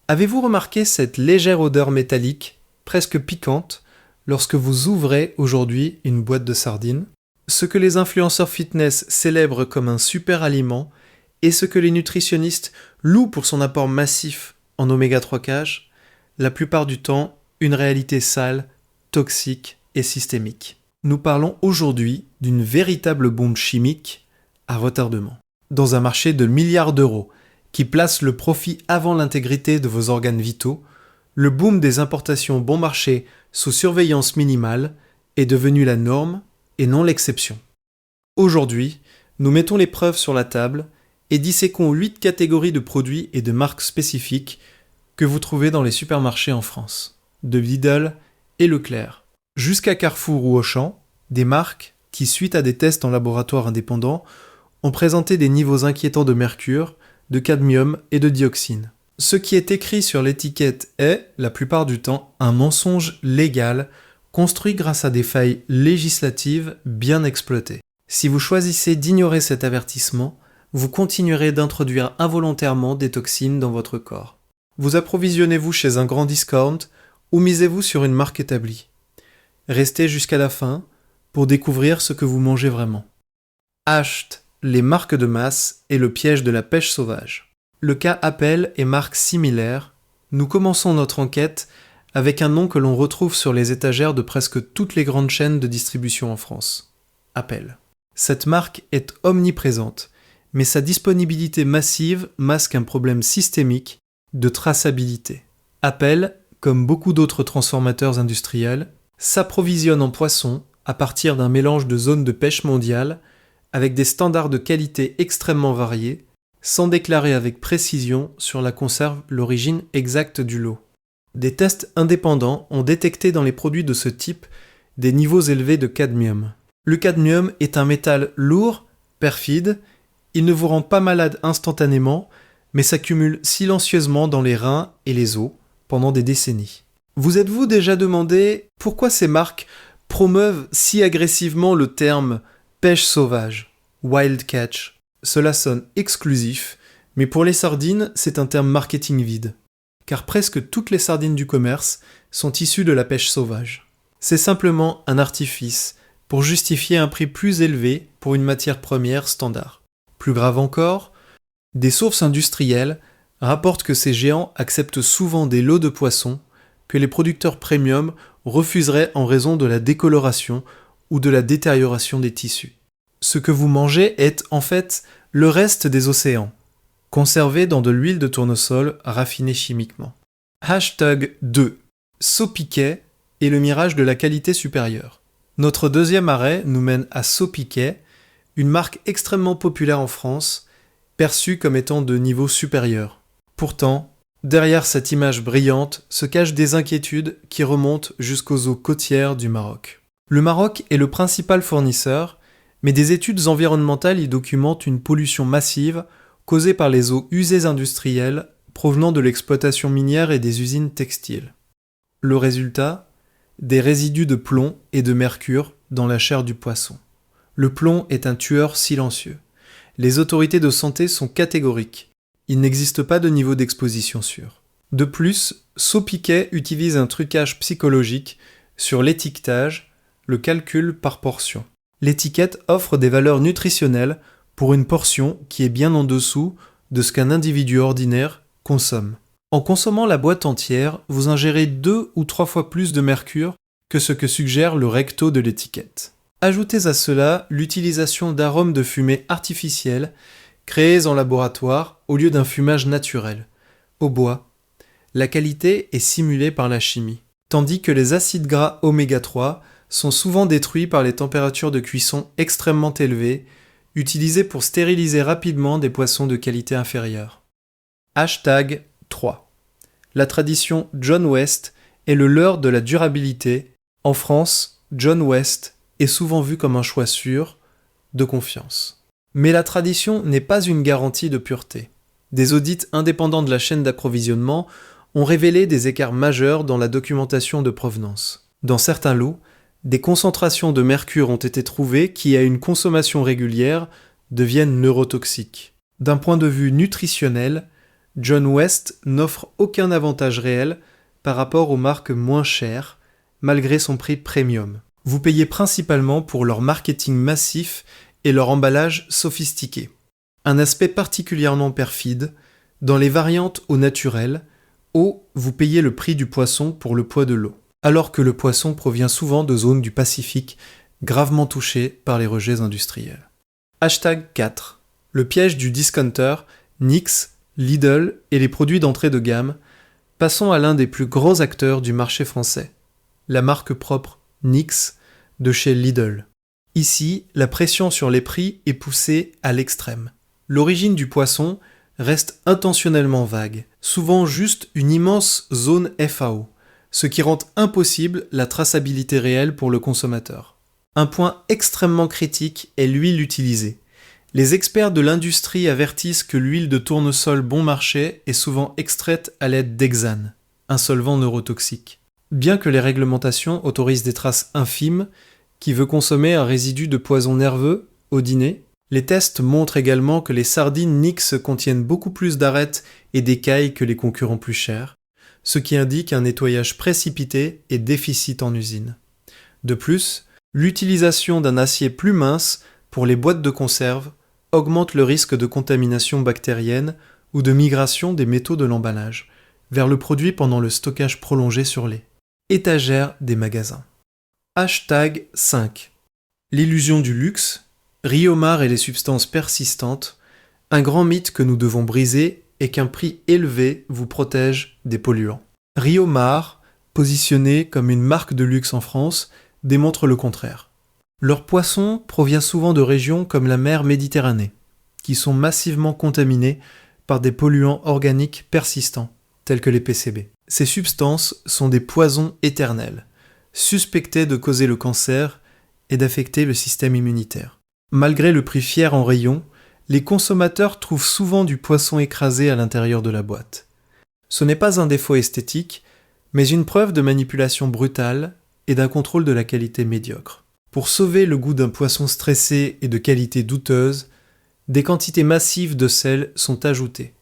Avez-vous remarqué cette légère odeur métallique, presque piquante, lorsque vous ouvrez aujourd'hui une boîte de sardines? Ce que les influenceurs fitness célèbrent comme un super aliment et ce que les nutritionnistes louent pour son apport massif en oméga 3 cache, la plupart du temps, une réalité sale, toxique et systémique. Nous parlons aujourd'hui d'une véritable bombe chimique à retardement. Dans un marché de milliards d'euros qui place le profit avant l'intégrité de vos organes vitaux, le boom des importations bon marché sous surveillance minimale est devenu la norme et non l'exception. Aujourd'hui, nous mettons les preuves sur la table et disséquons 8 catégories de produits et de marques spécifiques que vous trouvez dans les supermarchés en France, de Lidl et Leclerc, jusqu'à Carrefour ou Auchan, des marques qui, suite à des tests en laboratoire indépendants, ont présenté des niveaux inquiétants de mercure, de cadmium et de dioxine. Ce qui est écrit sur l'étiquette est, la plupart du temps, un mensonge légal construit grâce à des failles législatives bien exploitées. Si vous choisissez d'ignorer cet avertissement, vous continuerez d'introduire involontairement des toxines dans votre corps. Vous approvisionnez-vous chez un grand discount ou misez-vous sur une marque établie? Restez jusqu'à la fin pour découvrir ce que vous mangez vraiment. Hacht, les marques de masse et le piège de la pêche sauvage. Le cas Appel et marques similaires, nous commençons notre enquête avec un nom que l'on retrouve sur les étagères de presque toutes les grandes chaînes de distribution en France. Appel. Cette marque est omniprésente, mais sa disponibilité massive masque un problème systémique de traçabilité. Appel, comme beaucoup d'autres transformateurs industriels, s'approvisionne en poissons à partir d'un mélange de zones de pêche mondiale avec des standards de qualité extrêmement variés, sans déclarer avec précision sur la conserve l'origine exacte du lot. Des tests indépendants ont détecté dans les produits de ce type des niveaux élevés de cadmium. Le cadmium est un métal lourd, perfide, il ne vous rend pas malade instantanément, mais s'accumule silencieusement dans les reins et les os pendant des décennies. Vous êtes-vous déjà demandé pourquoi ces marques promeuvent si agressivement le terme pêche sauvage, wild catch? Cela sonne exclusif, mais pour les sardines, c'est un terme marketing vide, car presque toutes les sardines du commerce sont issues de la pêche sauvage. C'est simplement un artifice pour justifier un prix plus élevé pour une matière première standard. Plus grave encore, des sources industrielles rapportent que ces géants acceptent souvent des lots de poissons que les producteurs premium refuseraient en raison de la décoloration ou de la détérioration des tissus. Ce que vous mangez est en fait le reste des océans, conservé dans de l'huile de tournesol raffinée chimiquement. Hashtag 2. Sopiquet et le mirage de la qualité supérieure. Notre deuxième arrêt nous mène à Sopiquet, une marque extrêmement populaire en France, perçue comme étant de niveau supérieur. Pourtant, derrière cette image brillante se cachent des inquiétudes qui remontent jusqu'aux eaux côtières du Maroc. Le Maroc est le principal fournisseur, mais des études environnementales y documentent une pollution massive causée par les eaux usées industrielles provenant de l'exploitation minière et des usines textiles. Le résultat? Des résidus de plomb et de mercure dans la chair du poisson. Le plomb est un tueur silencieux. Les autorités de santé sont catégoriques. Il n'existe pas de niveau d'exposition sûr. De plus, Sopiquet utilise un trucage psychologique sur l'étiquetage, le calcul par portion. L'étiquette offre des valeurs nutritionnelles pour une portion qui est bien en dessous de ce qu'un individu ordinaire consomme. En consommant la boîte entière, vous ingérez 2 ou 3 fois plus de mercure que ce que suggère le recto de l'étiquette. Ajoutez à cela l'utilisation d'arômes de fumée artificiels créés en laboratoire au lieu d'un fumage naturel, au bois. La qualité est simulée par la chimie, tandis que les acides gras oméga 3 sont souvent détruits par les températures de cuisson extrêmement élevées, utilisées pour stériliser rapidement des poissons de qualité inférieure. Hashtag 3. La tradition John West est le leurre de la durabilité. En France, John West est souvent vu comme un choix sûr, de confiance. Mais la tradition n'est pas une garantie de pureté. Des audits indépendants de la chaîne d'approvisionnement ont révélé des écarts majeurs dans la documentation de provenance. Dans certains lots, des concentrations de mercure ont été trouvées qui, à une consommation régulière, deviennent neurotoxiques. D'un point de vue nutritionnel, John West n'offre aucun avantage réel par rapport aux marques moins chères, malgré son prix premium. Vous payez principalement pour leur marketing massif et leur emballage sophistiqué. Un aspect particulièrement perfide, dans les variantes au naturel, vous payez le prix du poisson pour le poids de l'eau, alors que le poisson provient souvent de zones du Pacifique gravement touchées par les rejets industriels. Hashtag 4. Le piège du discounter, NYX, Lidl et les produits d'entrée de gamme. Passons à l'un des plus gros acteurs du marché français, la marque propre NYX de chez Lidl. Ici, la pression sur les prix est poussée à l'extrême. L'origine du poisson reste intentionnellement vague, souvent juste une immense zone FAO, ce qui rend impossible la traçabilité réelle pour le consommateur. Un point extrêmement critique est l'huile utilisée. Les experts de l'industrie avertissent que l'huile de tournesol bon marché est souvent extraite à l'aide d'hexane, un solvant neurotoxique. Bien que les réglementations autorisent des traces infimes, qui veut consommer un résidu de poison nerveux au dîner, les tests montrent également que les sardines NYX contiennent beaucoup plus d'arêtes et d'écailles que les concurrents plus chers, ce qui indique un nettoyage précipité et déficit en usine. De plus, l'utilisation d'un acier plus mince pour les boîtes de conserve augmente le risque de contamination bactérienne ou de migration des métaux de l'emballage vers le produit pendant le stockage prolongé sur les étagères des magasins. Hashtag 5. L'illusion du luxe, Riomar et les substances persistantes, un grand mythe que nous devons briser est qu'un prix élevé vous protège des polluants. Riomar, positionné comme une marque de luxe en France, démontre le contraire. Leur poisson provient souvent de régions comme la mer Méditerranée, qui sont massivement contaminées par des polluants organiques persistants, tels que les PCB. Ces substances sont des poisons éternels, suspectés de causer le cancer et d'affecter le système immunitaire. Malgré le prix fier en rayon, les consommateurs trouvent souvent du poisson écrasé à l'intérieur de la boîte. Ce n'est pas un défaut esthétique, mais une preuve de manipulation brutale et d'un contrôle de la qualité médiocre. Pour sauver le goût d'un poisson stressé et de qualité douteuse, des quantités massives de sel sont ajoutées,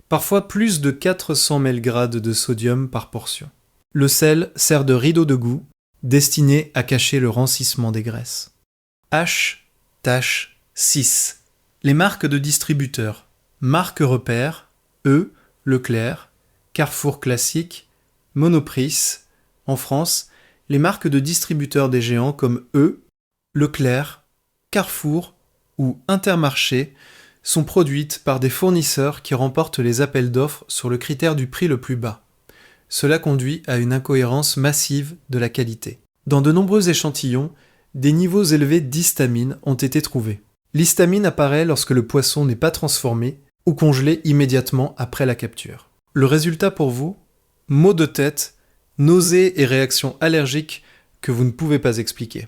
parfois plus de 400 mg de sodium par portion. Le sel sert de rideau de goût, destiné à cacher le rancissement des graisses. H-6. Les marques de distributeurs. Marque Repère, Leclerc, Carrefour Classique, Monoprix. En France, les marques de distributeurs des géants comme Leclerc, Carrefour ou Intermarché sont produites par des fournisseurs qui remportent les appels d'offres sur le critère du prix le plus bas. Cela conduit à une incohérence massive de la qualité. Dans de nombreux échantillons, des niveaux élevés d'histamine ont été trouvés. L'histamine apparaît lorsque le poisson n'est pas transformé ou congelé immédiatement après la capture. Le résultat pour vous ? Maux de tête, nausées et réactions allergiques que vous ne pouvez pas expliquer.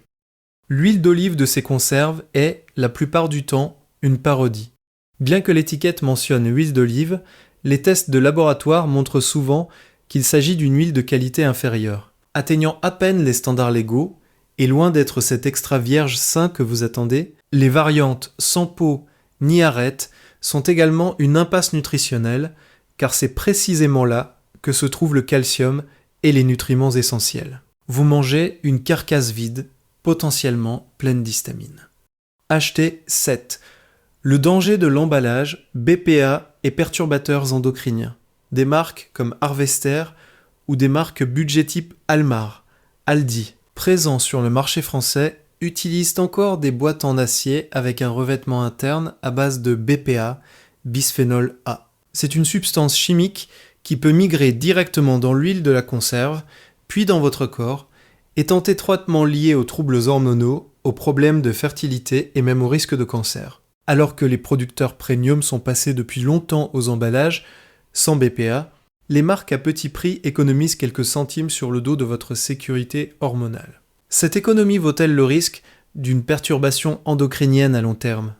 L'huile d'olive de ces conserves est, la plupart du temps, une parodie. Bien que l'étiquette mentionne huile d'olive, les tests de laboratoire montrent souvent qu'il s'agit d'une huile de qualité inférieure. Atteignant à peine les standards légaux, et loin d'être cet extra vierge sain que vous attendez, les variantes sans peau ni arête sont également une impasse nutritionnelle, car c'est précisément là que se trouve le calcium et les nutriments essentiels. Vous mangez une carcasse vide, potentiellement pleine d'histamine. Achetez 7. Le danger de l'emballage, BPA et perturbateurs endocriniens. Des marques comme Harvester ou des marques budget type Almar, Aldi, présents sur le marché français, utilisent encore des boîtes en acier avec un revêtement interne à base de BPA, bisphénol A. C'est une substance chimique qui peut migrer directement dans l'huile de la conserve, puis dans votre corps, étant étroitement liée aux troubles hormonaux, aux problèmes de fertilité et même au risque de cancer. Alors que les producteurs premium sont passés depuis longtemps aux emballages sans BPA, les marques à petit prix économisent quelques centimes sur le dos de votre sécurité hormonale. Cette économie vaut-elle le risque d'une perturbation endocrinienne à long terme ?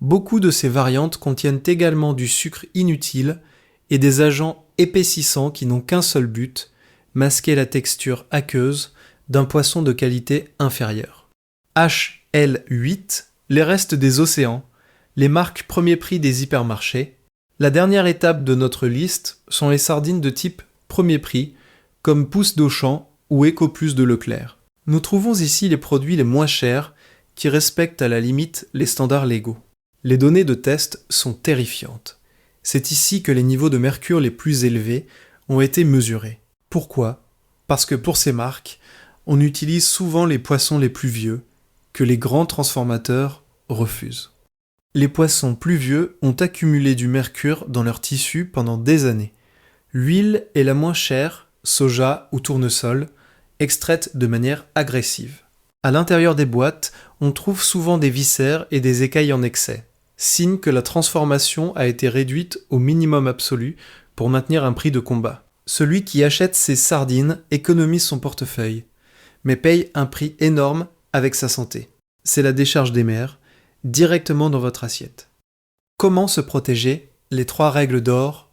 Beaucoup de ces variantes contiennent également du sucre inutile et des agents épaississants qui n'ont qu'un seul but, masquer la texture aqueuse d'un poisson de qualité inférieure. HL8, les restes des océans, les marques premier prix des hypermarchés, La dernière étape de notre liste sont les sardines de type premier prix, comme Pousse d'Auchan ou Ecoplus de Leclerc. Nous trouvons ici les produits les moins chers qui respectent à la limite les standards légaux. Les données de test sont terrifiantes. C'est ici que les niveaux de mercure les plus élevés ont été mesurés. Pourquoi ? Parce que pour ces marques, on utilise souvent les poissons les plus vieux, que les grands transformateurs refusent. Les poissons plus vieux ont accumulé du mercure dans leur tissu pendant des années. L'huile est la moins chère, soja ou tournesol, extraite de manière agressive. À l'intérieur des boîtes, on trouve souvent des viscères et des écailles en excès, signe que la transformation a été réduite au minimum absolu pour maintenir un prix de combat. Celui qui achète ces sardines économise son portefeuille, mais paye un prix énorme avec sa santé. C'est la décharge des mers, directement dans votre assiette. Comment se protéger ? Les 3 règles d'or.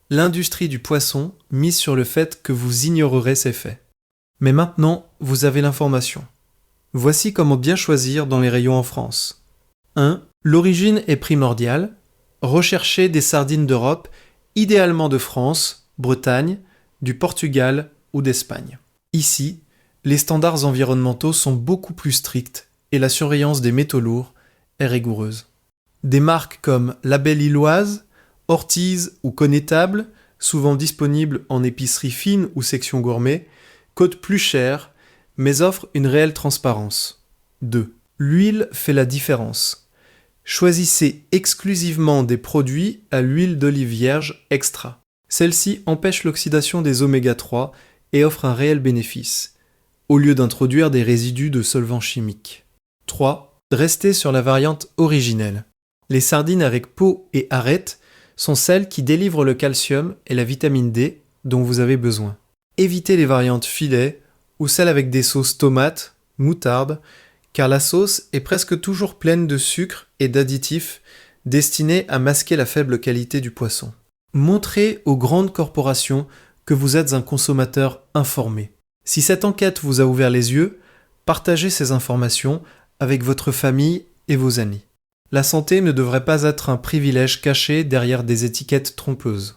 L'industrie du poisson mise sur le fait que vous ignorerez ses faits. Mais maintenant, vous avez l'information. Voici comment bien choisir dans les rayons en France. 1. L'origine est primordiale. Recherchez des sardines d'Europe, idéalement de France, Bretagne, du Portugal ou d'Espagne. Ici, les standards environnementaux sont beaucoup plus stricts et la surveillance des métaux lourds est rigoureuse. Des marques comme La Belle Illoise, Ortiz ou Connétable, souvent disponibles en épicerie fine ou section gourmet, coûtent plus cher, mais offrent une réelle transparence. 2. L'huile fait la différence. Choisissez exclusivement des produits à l'huile d'olive vierge extra. Celle-ci empêche l'oxydation des oméga 3 et offre un réel bénéfice, au lieu d'introduire des résidus de solvants chimiques. 3. Restez sur la variante originelle. Les sardines avec peau et arêtes sont celles qui délivrent le calcium et la vitamine D dont vous avez besoin. Évitez les variantes filet ou celles avec des sauces tomates, moutarde, car la sauce est presque toujours pleine de sucre et d'additifs destinés à masquer la faible qualité du poisson. Montrez aux grandes corporations que vous êtes un consommateur informé. Si cette enquête vous a ouvert les yeux, partagez ces informations avec votre famille et vos amis. La santé ne devrait pas être un privilège caché derrière des étiquettes trompeuses.